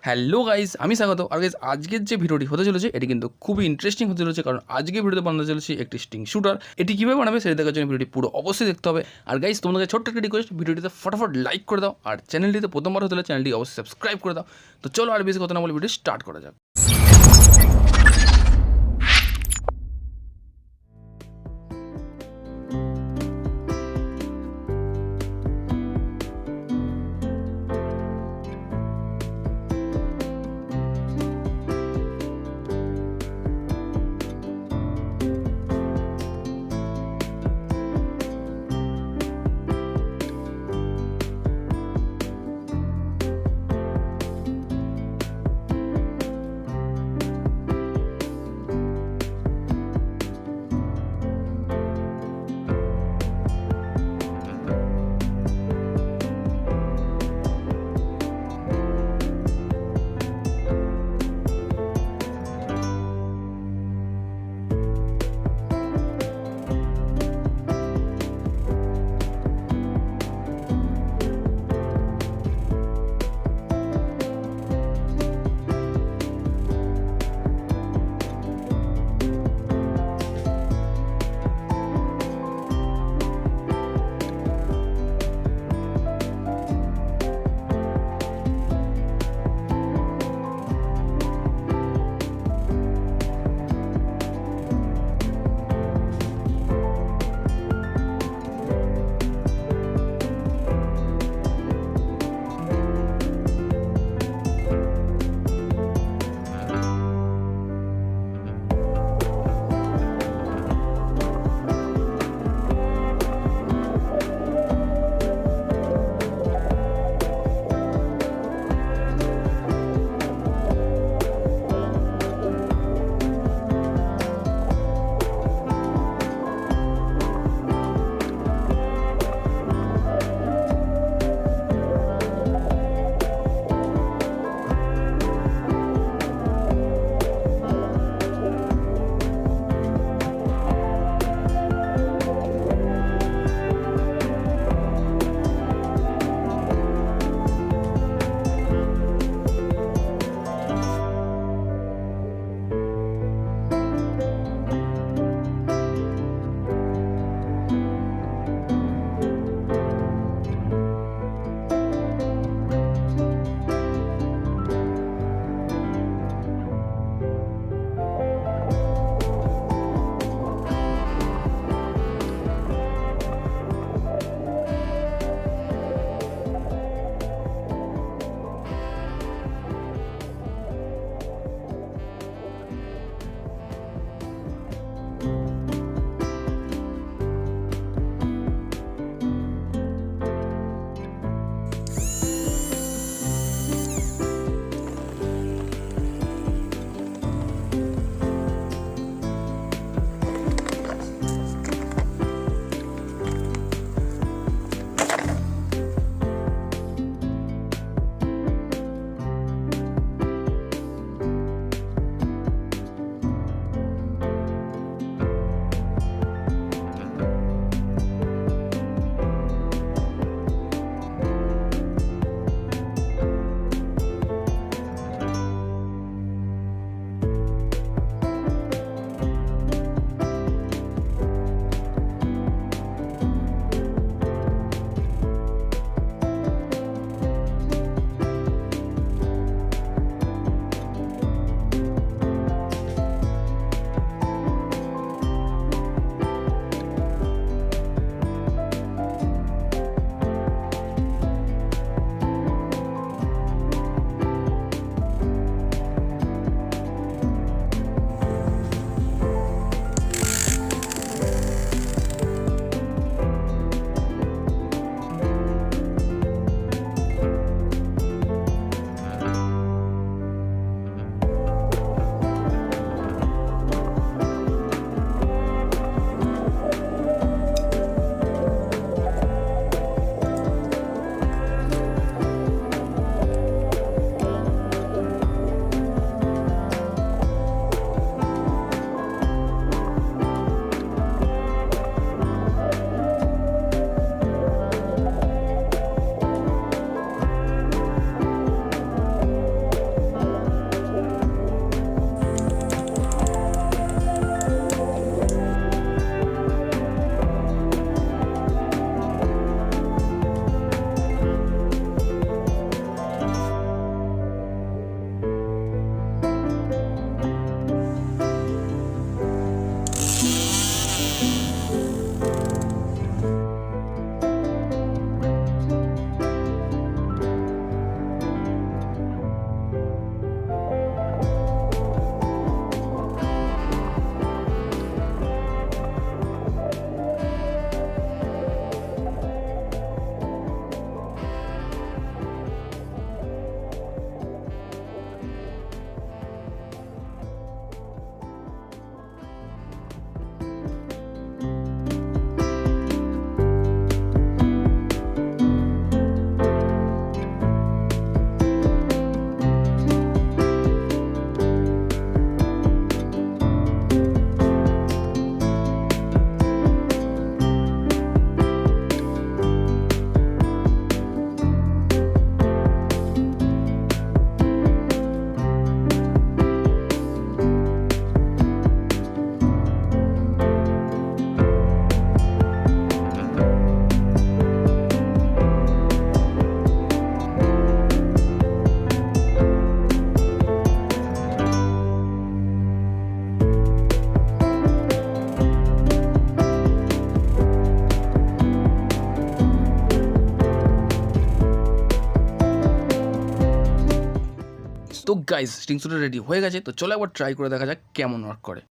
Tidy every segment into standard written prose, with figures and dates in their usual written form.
Hello guys, আমি স্বাগত। আর guys আজকের যে ভিডিওটি হতে চলেছে এটি কিন্তু খুবই ইন্টারেস্টিং হতে চলেছে, কারণ আজকে ভিডিওতে বানাতে চলেছি একটি স্টিং শুটার। এটি কীভাবে বানাবে সেটা দেখার জন্য ভিডিওটি পুরো অবশ্যই দেখতে হবে। আর গাইস তোমাদের ছোট্ট একটা রিকোয়েস্ট, ভিডিওটিতে ফটাফট লাইক করে দাও, আর চ্যানেলটিতে প্রথমবার হতে হলে চ্যানেলটি অবশ্যই সাবস্ক্রাইব করে দাও। তো চলো আর বেশি কথা না বলে ভিডিও স্টার্ট করা যাক। তো গাইস স্টিং শুটার রেডি হয়ে গেছে, তো চলো একবার ট্রাই করে দেখা যাক কেমন ওয়ার্ক করে।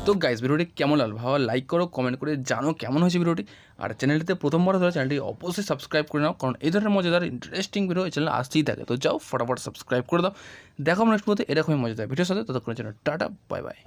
তো গাইস ভিডিওটি কেমন লাগলো ভালো লাইক করো, কমেন্ট করে জানো কেমন হয়েছে ভিডিওটি। আর চ্যানেলটিতে প্রথমবার ধরে চ্যানেলটি অবশ্যই সাবস্ক্রাইব করে নাও, কারণ এই ধরনের মজাদার ইন্টারেস্টিং ভিডিও এই চ্যানেলে আসতেই থাকে। তো যাও ফটাফট সাবস্ক্রাইব করে দাও। দেখো নেক্সট ভিডিওতে এরকমই মজাদার ভিডিওর সাথে, ততক্ষণের জন্য টাটা, বাই বাই।